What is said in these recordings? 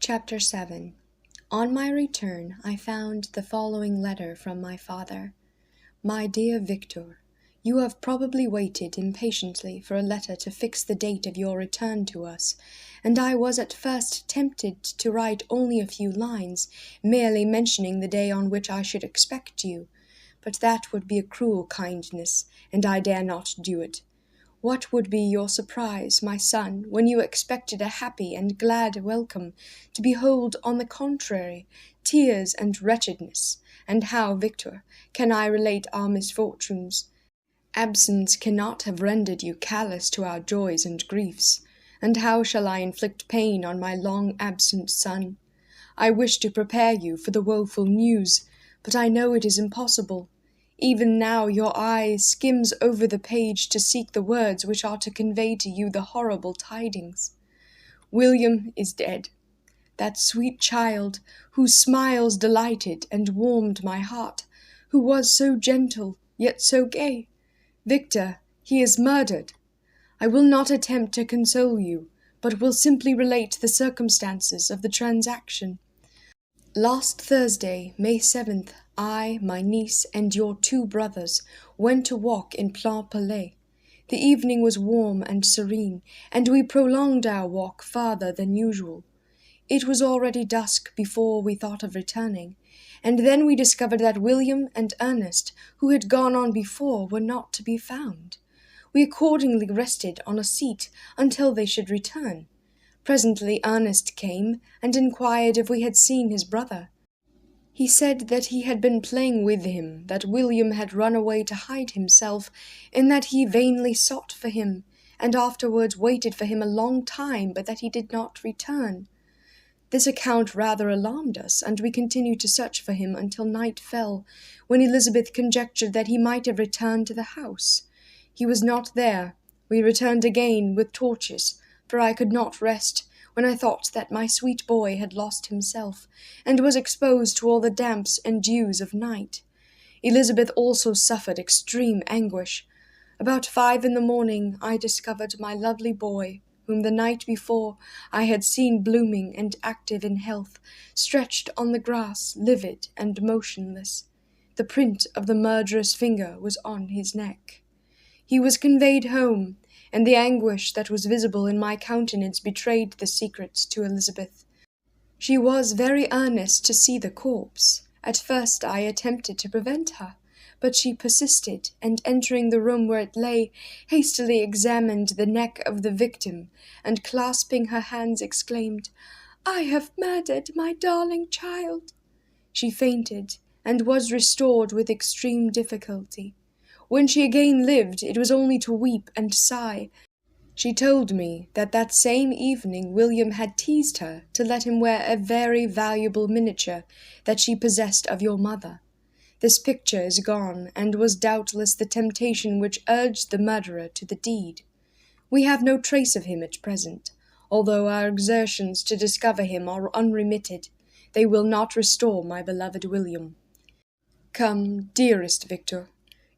Chapter 7. On my return, I found the following letter from my father. My dear Victor, you have probably waited impatiently for a letter to fix the date of your return to us, and I was at first tempted to write only a few lines, merely mentioning the day on which I should expect you. But that would be a cruel kindness, and I dare not do it. What would be your surprise, my son, when you expected a happy and glad welcome, to behold, on the contrary, tears and wretchedness? And how, Victor, can I relate our misfortunes? Absence cannot have rendered you callous to our joys and griefs. And how shall I inflict pain on my long-absent son? I wish to prepare you for the woeful news, but I know it is impossible. Even now your eye skims over the page to seek the words which are to convey to you the horrible tidings. William is dead. That sweet child, whose smiles delighted and warmed my heart, who was so gentle, yet so gay. Victor, he is murdered. I will not attempt to console you, but will simply relate the circumstances of the transaction. Last Thursday, May 7th, I, my niece, and your 2 brothers went to walk in Plainpalais. The evening was warm and serene, and we prolonged our walk farther than usual. It was already dusk before we thought of returning, and then we discovered that William and Ernest, who had gone on before, were not to be found. We accordingly rested on a seat until they should return. Presently Ernest came and inquired if we had seen his brother. He said that he had been playing with him, that William had run away to hide himself, and that he vainly sought for him, and afterwards waited for him a long time, but that he did not return. This account rather alarmed us, and we continued to search for him until night fell, when Elizabeth conjectured that he might have returned to the house. He was not there. We returned again with torches, for I could not rest, when I thought that my sweet boy had lost himself, and was exposed to all the damps and dews of night. Elizabeth also suffered extreme anguish. About 5 in the morning I discovered my lovely boy, whom the night before I had seen blooming and active in health, stretched on the grass, livid and motionless. The print of the murderous finger was on his neck. He was conveyed home, and the anguish that was visible in my countenance betrayed the secret to Elizabeth. She was very earnest to see the corpse. At first I attempted to prevent her, but she persisted, and entering the room where it lay, hastily examined the neck of the victim, and clasping her hands exclaimed, "I have murdered my darling child." She fainted, and was restored with extreme difficulty. When she again lived, it was only to weep and sigh. She told me that same evening William had teased her to let him wear a very valuable miniature that she possessed of your mother. This picture is gone, and was doubtless the temptation which urged the murderer to the deed. We have no trace of him at present, although our exertions to discover him are unremitted. They will not restore my beloved William. Come, dearest Victor,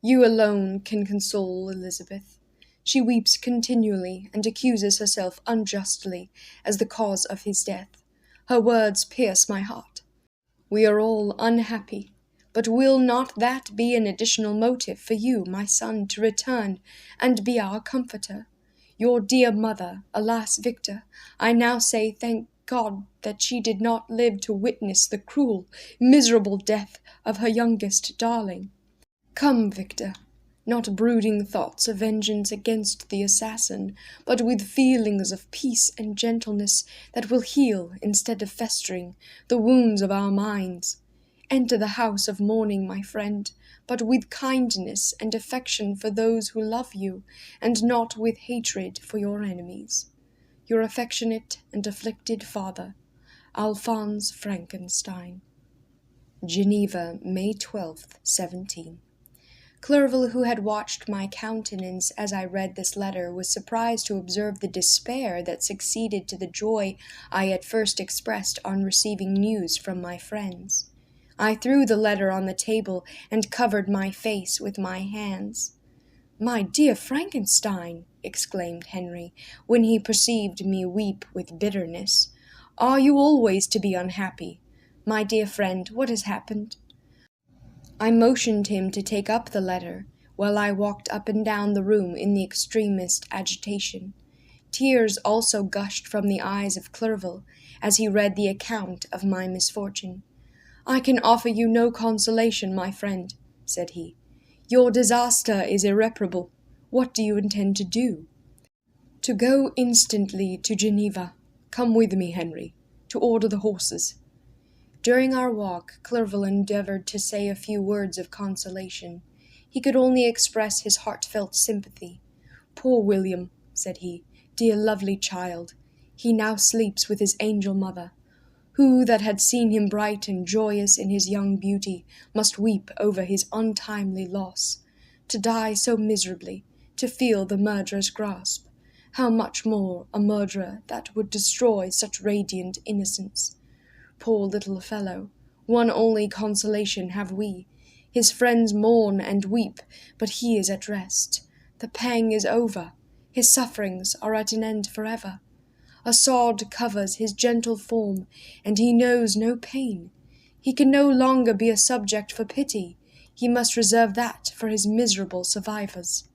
you alone can console Elizabeth. She weeps continually, and accuses herself unjustly as the cause of his death. Her words pierce my heart. We are all unhappy, but will not that be an additional motive for you, my son, to return and be our comforter? Your dear mother, alas, Victor, I now say thank God that she did not live to witness the cruel, miserable death of her youngest darling. Come, Victor, not brooding thoughts of vengeance against the assassin, but with feelings of peace and gentleness that will heal, instead of festering, the wounds of our minds. Enter the house of mourning, my friend, but with kindness and affection for those who love you, and not with hatred for your enemies. Your affectionate and afflicted father, Alphonse Frankenstein. Geneva, May 12th, 17. Clerval, who had watched my countenance as I read this letter, was surprised to observe the despair that succeeded to the joy I at first expressed on receiving news from my friends. I threw the letter on the table and covered my face with my hands. "My dear Frankenstein," exclaimed Henry, when he perceived me weep with bitterness, Are you always to be unhappy? My dear friend, what has happened?" I motioned him to take up the letter, while I walked up and down the room in the extremest agitation. Tears also gushed from the eyes of Clerval as he read the account of my misfortune. "I can offer you no consolation, my friend," said he. "Your disaster is irreparable. What do you intend to do?" "To go instantly to Geneva. Come with me, Henry, to order the horses." During our walk, Clerval endeavoured to say a few words of consolation. He could only express his heartfelt sympathy. "Poor William," said he, "dear lovely child, he now sleeps with his angel mother. Who that had seen him bright and joyous in his young beauty must weep over his untimely loss? To die so miserably, to feel the murderer's grasp, how much more a murderer that would destroy such radiant innocence? Poor little fellow, one only consolation have we. His friends mourn and weep, but he is at rest. The pang is over. His sufferings are at an end forever. A sod covers his gentle form, and he knows no pain. He can no longer be a subject for pity. He must reserve that for his miserable survivors."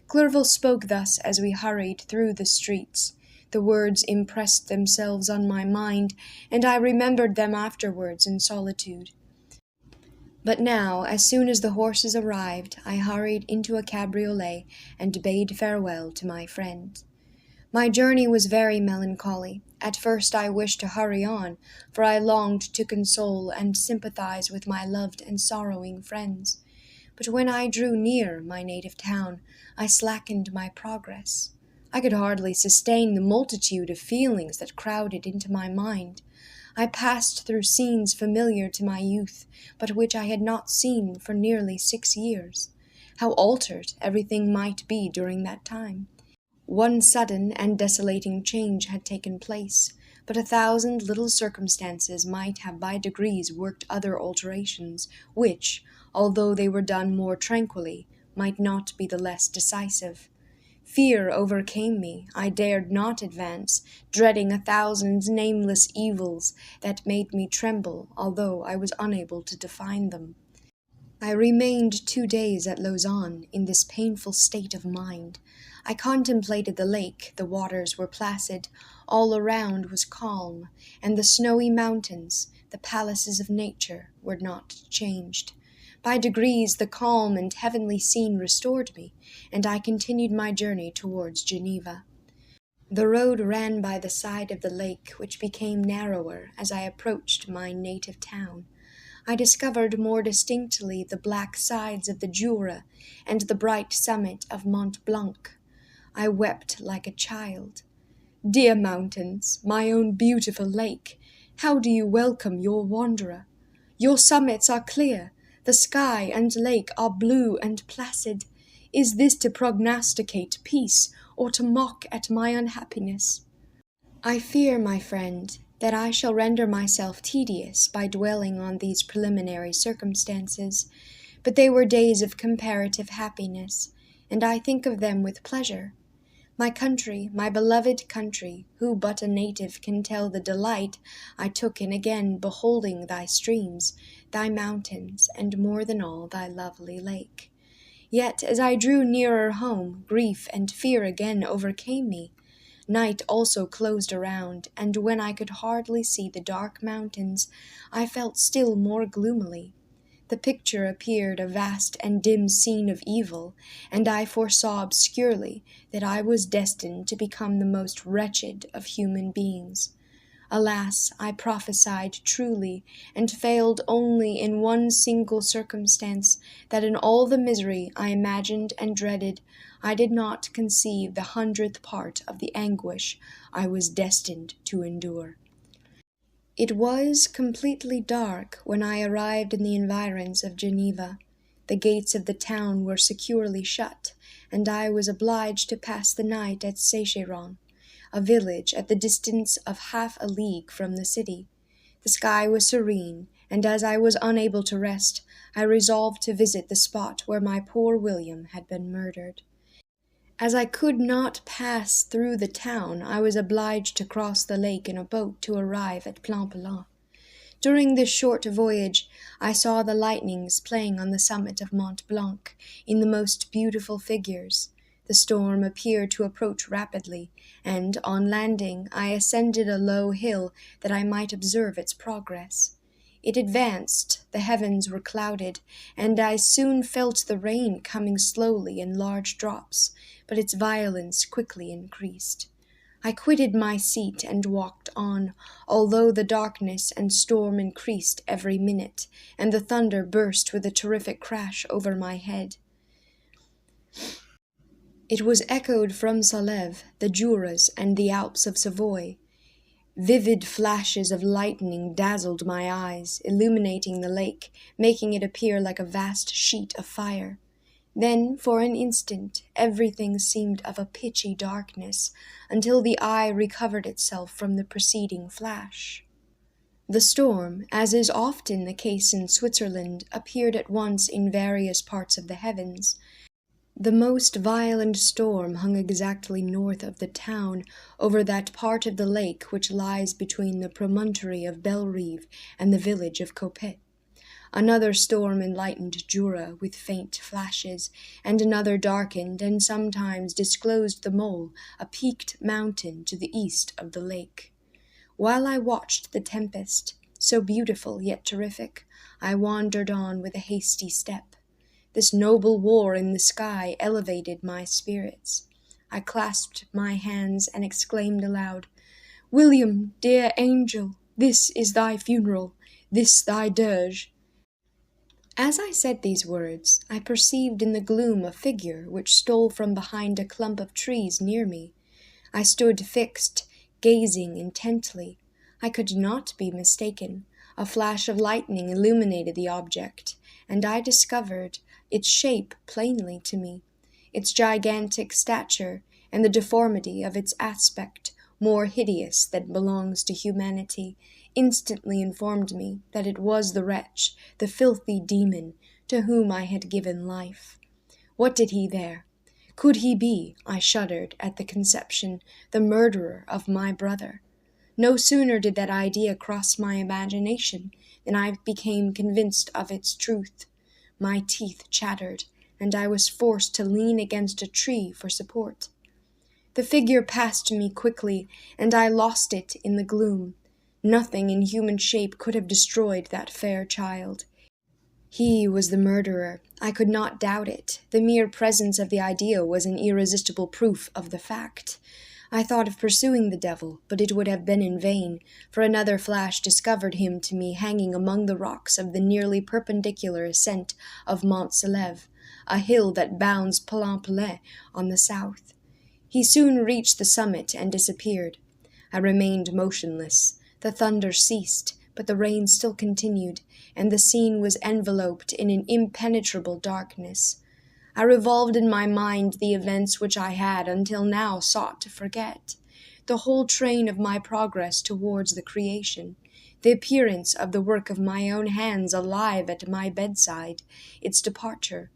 Clerval spoke thus as we hurried through the streets. The words impressed themselves on my mind, and I remembered them afterwards in solitude. But now, as soon as the horses arrived, I hurried into a cabriolet and bade farewell to my friend. My journey was very melancholy. At first I wished to hurry on, for I longed to console and sympathize with my loved and sorrowing friends. But when I drew near my native town, I slackened my progress. I could hardly sustain the multitude of feelings that crowded into my mind. I passed through scenes familiar to my youth, but which I had not seen for nearly 6 years. How altered everything might be during that time! One sudden and desolating change had taken place, but 1,000 little circumstances might have by degrees worked other alterations, which, although they were done more tranquilly, might not be the less decisive. Fear overcame me. I dared not advance, dreading 1,000 nameless evils that made me tremble, although I was unable to define them. I remained 2 days at Lausanne in this painful state of mind. I contemplated the lake, the waters were placid, all around was calm, and the snowy mountains, the palaces of nature, were not changed. By degrees the calm and heavenly scene restored me, and I continued my journey towards Geneva. The road ran by the side of the lake, which became narrower as I approached my native town. I discovered more distinctly the black sides of the Jura and the bright summit of Mont Blanc. I wept like a child. Dear mountains, my own beautiful lake, how do you welcome your wanderer? Your summits are clear, the sky and lake are blue and placid. Is this to prognosticate peace, or to mock at my unhappiness? I fear, my friend, that I shall render myself tedious by dwelling on these preliminary circumstances, but they were days of comparative happiness, and I think of them with pleasure. My country, my beloved country, who but a native can tell the delight I took in again beholding thy streams, thy mountains, and more than all thy lovely lake. Yet as I drew nearer home, grief and fear again overcame me. Night also closed around, and when I could hardly see the dark mountains, I felt still more gloomily. The picture appeared a vast and dim scene of evil, and I foresaw obscurely that I was destined to become the most wretched of human beings. Alas, I prophesied truly, and failed only in one single circumstance, that in all the misery I imagined and dreaded, I did not conceive the 100th part of the anguish I was destined to endure. It was completely dark when I arrived in the environs of Geneva. The gates of the town were securely shut, and I was obliged to pass the night at Sécheron, a village at the distance of half a league from the city. The sky was serene, and as I was unable to rest, I resolved to visit the spot where my poor William had been murdered. As I could not pass through the town, I was obliged to cross the lake in a boat to arrive at Plainpalais. During this short voyage, I saw the lightnings playing on the summit of Mont Blanc in the most beautiful figures. The storm appeared to approach rapidly, and, on landing, I ascended a low hill that I might observe its progress. It advanced, the heavens were clouded, and I soon felt the rain coming slowly in large drops, but its violence quickly increased. I quitted my seat and walked on, although the darkness and storm increased every minute, and the thunder burst with a terrific crash over my head. It was echoed from Salève, the Juras, and the Alps of Savoy. Vivid flashes of lightning dazzled my eyes, illuminating the lake, making it appear like a vast sheet of fire. Then, for an instant, everything seemed of a pitchy darkness, until the eye recovered itself from the preceding flash. The storm, as is often the case in Switzerland, appeared at once in various parts of the heavens. The most violent storm hung exactly north of the town, over that part of the lake which lies between the promontory of Bellerive and the village of Coppet. Another storm enlightened Jura with faint flashes, and another darkened and sometimes disclosed the mole, a peaked mountain to the east of the lake. While I watched the tempest, so beautiful yet terrific, I wandered on with a hasty step. This noble war in the sky elevated my spirits. I clasped my hands and exclaimed aloud, "William, dear angel, this is thy funeral, this thy dirge." As I said these words, I perceived in the gloom a figure which stole from behind a clump of trees near me. I stood fixed, gazing intently. I could not be mistaken. A flash of lightning illuminated the object, and I discovered its shape plainly to me. Its gigantic stature, and the deformity of its aspect, more hideous than belongs to humanity, instantly informed me that it was the wretch, the filthy demon, to whom I had given life. What did he there? Could he be, I shuddered at the conception, the murderer of my brother? No sooner did that idea cross my imagination than I became convinced of its truth. My teeth chattered, and I was forced to lean against a tree for support. The figure passed me quickly, and I lost it in the gloom. Nothing in human shape could have destroyed that fair child. He was the murderer. I could not doubt it. The mere presence of the idea was an irresistible proof of the fact. I thought of pursuing the devil, but it would have been in vain, for another flash discovered him to me hanging among the rocks of the nearly perpendicular ascent of Mont Salève, a hill that bounds Plainpalais on the south. He soon reached the summit and disappeared. I remained motionless. The thunder ceased, but the rain still continued, and the scene was enveloped in an impenetrable darkness. I revolved in my mind the events which I had until now sought to forget, the whole train of my progress towards the creation, the appearance of the work of my own hands alive at my bedside, its departure.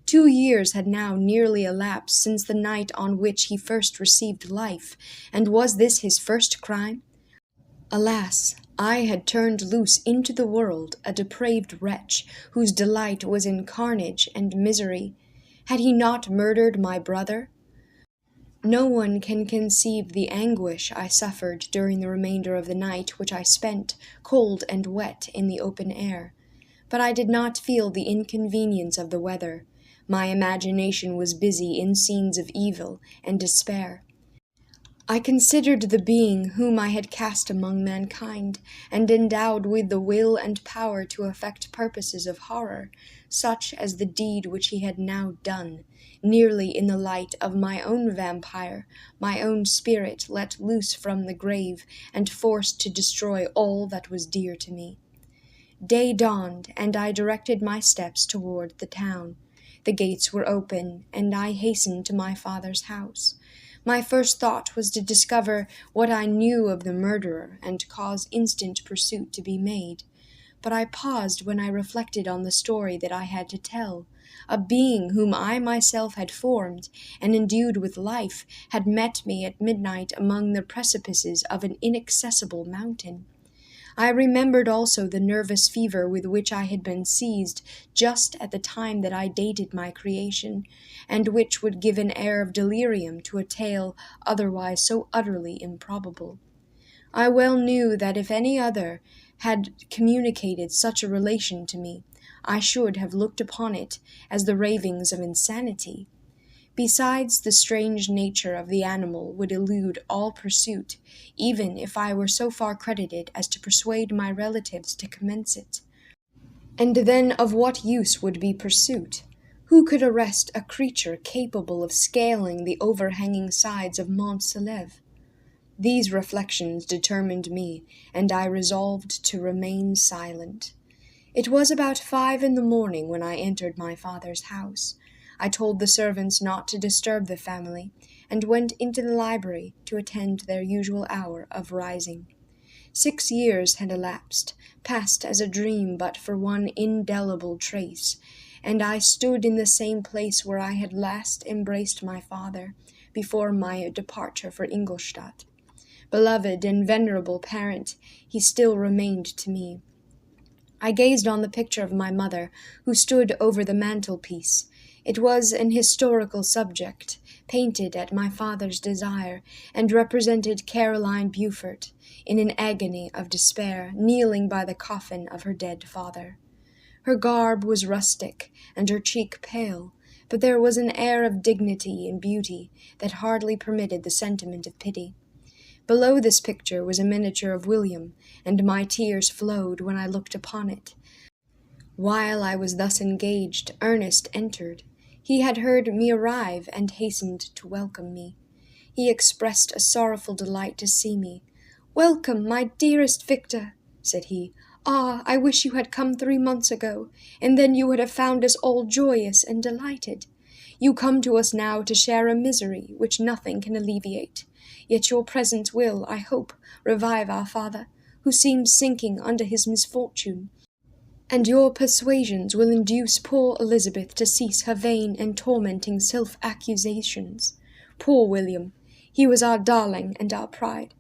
2 years had now nearly elapsed since the night on which he first received life, and was this his first crime? Alas, I had turned loose into the world a depraved wretch, whose delight was in carnage and misery. Had he not murdered my brother? No one can conceive the anguish I suffered during the remainder of the night which I spent, cold and wet, in the open air. But I did not feel the inconvenience of the weather. My imagination was busy in scenes of evil and despair. I considered the being whom I had cast among mankind, and endowed with the will and power to effect purposes of horror, such as the deed which he had now done, nearly in the light of my own vampire, my own spirit let loose from the grave, and forced to destroy all that was dear to me. Day dawned, and I directed my steps toward the town. The gates were open, and I hastened to my father's house. My first thought was to discover what I knew of the murderer and cause instant pursuit to be made. but I paused when I reflected on the story that I had to tell. A being whom I myself had formed and endued with life had met me at midnight among the precipices of an inaccessible mountain. I remembered also the nervous fever with which I had been seized just at the time that I dated my creation, and which would give an air of delirium to a tale otherwise so utterly improbable. I well knew that if any other had communicated such a relation to me, I should have looked upon it as the ravings of insanity. Besides, the strange nature of the animal would elude all pursuit, even if I were so far credited as to persuade my relatives to commence it. And then of what use would be pursuit? Who could arrest a creature capable of scaling the overhanging sides of Mont Saleve? These reflections determined me, and I resolved to remain silent. It was about 5 in the morning when I entered my father's house. I told the servants not to disturb the family, and went into the library to attend their usual hour of rising. 6 years had elapsed, passed as a dream but for one indelible trace, and I stood in the same place where I had last embraced my father, before my departure for Ingolstadt. Beloved and venerable parent, he still remained to me. I gazed on the picture of my mother, who stood over the mantelpiece. It was an historical subject, painted at my father's desire, and represented Caroline Beaufort, in an agony of despair, kneeling by the coffin of her dead father. Her garb was rustic, and her cheek pale, but there was an air of dignity and beauty that hardly permitted the sentiment of pity. Below this picture was a miniature of William, and my tears flowed when I looked upon it. While I was thus engaged, Ernest entered. He had heard me arrive, and hastened to welcome me. He expressed a sorrowful delight to see me. "Welcome, my dearest Victor," said he. "Ah, I wish you had come 3 months ago, and then you would have found us all joyous and delighted. You come to us now to share a misery which nothing can alleviate. Yet your presence will, I hope, revive our father, who seems sinking under his misfortune, and your persuasions will induce poor Elizabeth to cease her vain and tormenting self-accusations. Poor William! He was our darling and our pride."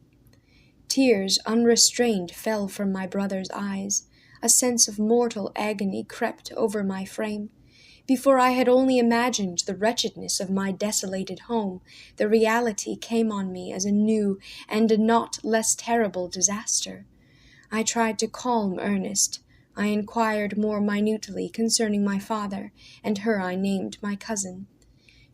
Tears unrestrained fell from my brother's eyes. A sense of mortal agony crept over my frame. Before I had only imagined the wretchedness of my desolated home, the reality came on me as a new and a not less terrible disaster. I tried to calm Ernest. I inquired more minutely concerning my father, and her I named my cousin.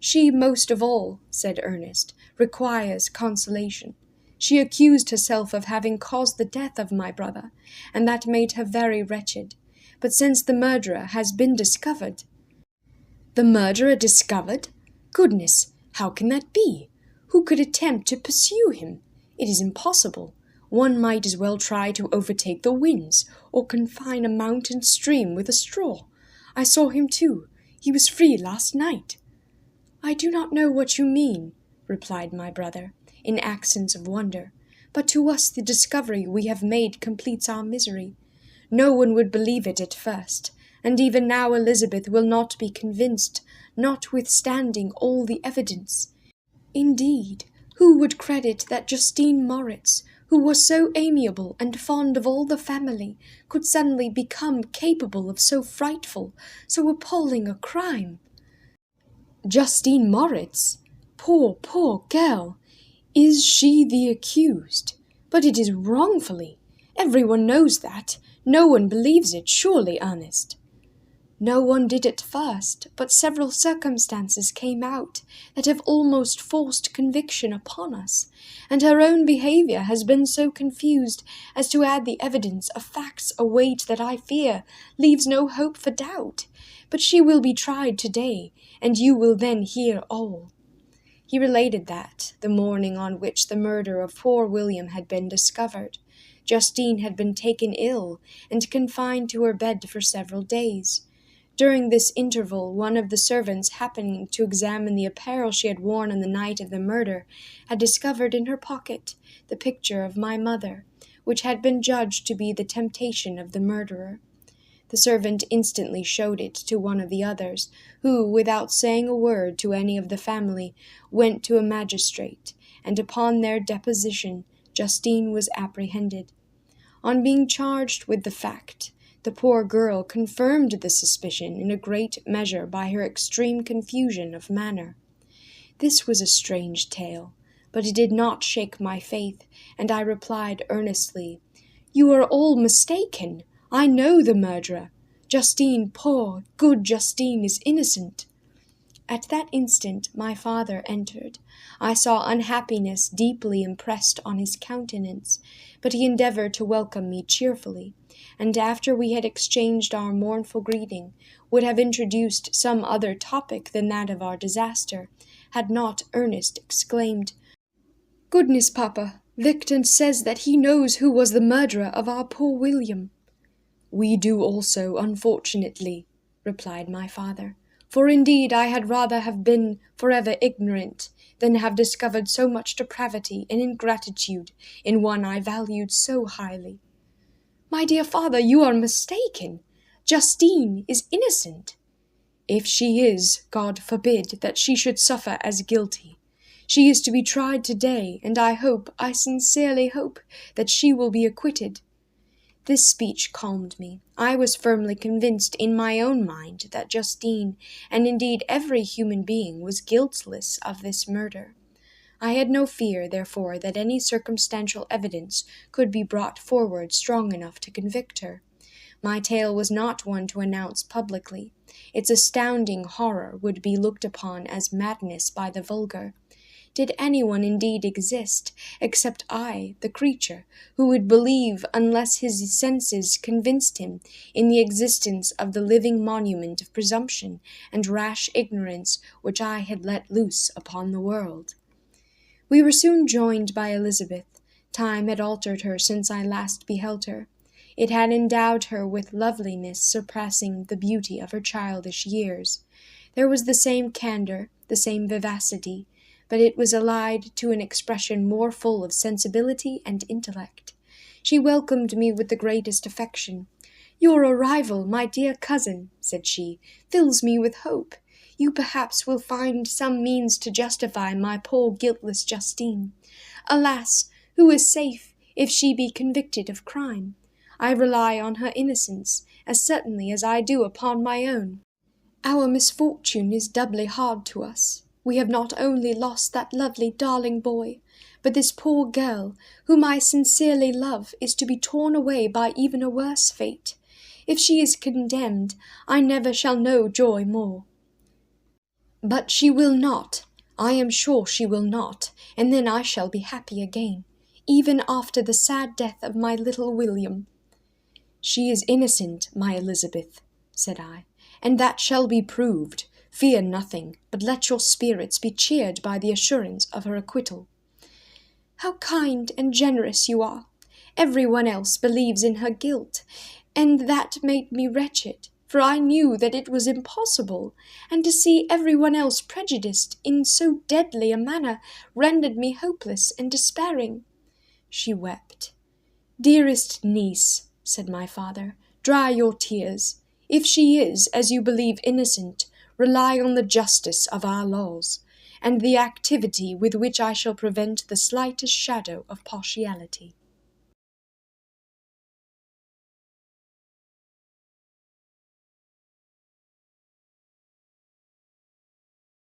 "She most of all," said Ernest, "requires consolation. She accused herself of having caused the death of my brother, and that made her very wretched. But since the murderer has been discovered—" "The murderer discovered? Goodness, how can that be? Who could attempt to pursue him? It is impossible. One might as well try to overtake the winds, or confine a mountain stream with a straw. I saw him too. He was free last night." "I do not know what you mean," replied my brother, in accents of wonder, "but to us the discovery we have made completes our misery. No one would believe it at first, and even now Elizabeth will not be convinced, notwithstanding all the evidence. Indeed, who would credit that Justine Moritz, who was so amiable and fond of all the family, could suddenly become capable of so frightful, so appalling a crime?" "Justine Moritz? Poor, poor girl! Is she the accused? But it is wrongfully. Everyone knows that. No one believes it, surely, Ernest?" "No one did at first, but several circumstances came out that have almost forced conviction upon us, and her own behaviour has been so confused as to add the evidence of facts a weight that I fear leaves no hope for doubt. But she will be tried to-day, and you will then hear all." He related that, the morning on which the murder of poor William had been discovered, Justine had been taken ill and confined to her bed for several days. During this interval, one of the servants, happening to examine the apparel she had worn on the night of the murder, had discovered in her pocket the picture of my mother, which had been judged to be the temptation of the murderer. The servant instantly showed it to one of the others, who, without saying a word to any of the family, went to a magistrate, and upon their deposition Justine was apprehended. On being charged with the fact, the poor girl confirmed the suspicion in a great measure by her extreme confusion of manner. This was a strange tale, but it did not shake my faith, and I replied earnestly, "You are all mistaken. I know the murderer. Justine, poor, good Justine, is innocent." At that instant my father entered. I saw unhappiness deeply impressed on his countenance, but he endeavored to welcome me cheerfully, and after we had exchanged our mournful greeting, would have introduced some other topic than that of our disaster, had not Ernest exclaimed, "Goodness, papa, Victor says that he knows who was the murderer of our poor William." "We do also, unfortunately," replied my father, "for indeed I had rather have been forever ignorant than have discovered so much depravity and ingratitude in one I valued so highly." "My dear father, you are mistaken. Justine is innocent." "If she is, God forbid that she should suffer as guilty. She is to be tried today, and I sincerely hope, that she will be acquitted." This speech calmed me. I was firmly convinced in my own mind that Justine, and indeed every human being, was guiltless of this murder. I had no fear, therefore, that any circumstantial evidence could be brought forward strong enough to convict her. My tale was not one to announce publicly. Its astounding horror would be looked upon as madness by the vulgar. Did anyone indeed exist, except I, the creature, who would believe unless his senses convinced him in the existence of the living monument of presumption and rash ignorance which I had let loose upon the world? We were soon joined by Elizabeth. Time had altered her since I last beheld her. It had endowed her with loveliness surpassing the beauty of her childish years. There was the same candour, the same vivacity, but it was allied to an expression more full of sensibility and intellect. She welcomed me with the greatest affection. "Your arrival, my dear cousin," said she, "fills me with hope. You perhaps will find some means to justify my poor guiltless Justine. Alas, who is safe if she be convicted of crime? I rely on her innocence as certainly as I do upon my own. Our misfortune is doubly hard to us. We have not only lost that lovely darling boy, but this poor girl, whom I sincerely love, is to be torn away by even a worse fate. If she is condemned, I never shall know joy more." "But she will not. I am sure she will not, and then I shall be happy again, even after the sad death of my little William." "She is innocent, my Elizabeth," said I, "and that shall be proved. Fear nothing, but let your spirits be cheered by the assurance of her acquittal." "How kind and generous you are! Every one else believes in her guilt, and that made me wretched, for I knew that it was impossible, and to see every one else prejudiced in so deadly a manner rendered me hopeless and despairing." She wept. "Dearest niece," said my father, "dry your tears. If she is, as you believe, innocent, rely on the justice of our laws, and the activity with which I shall prevent the slightest shadow of partiality."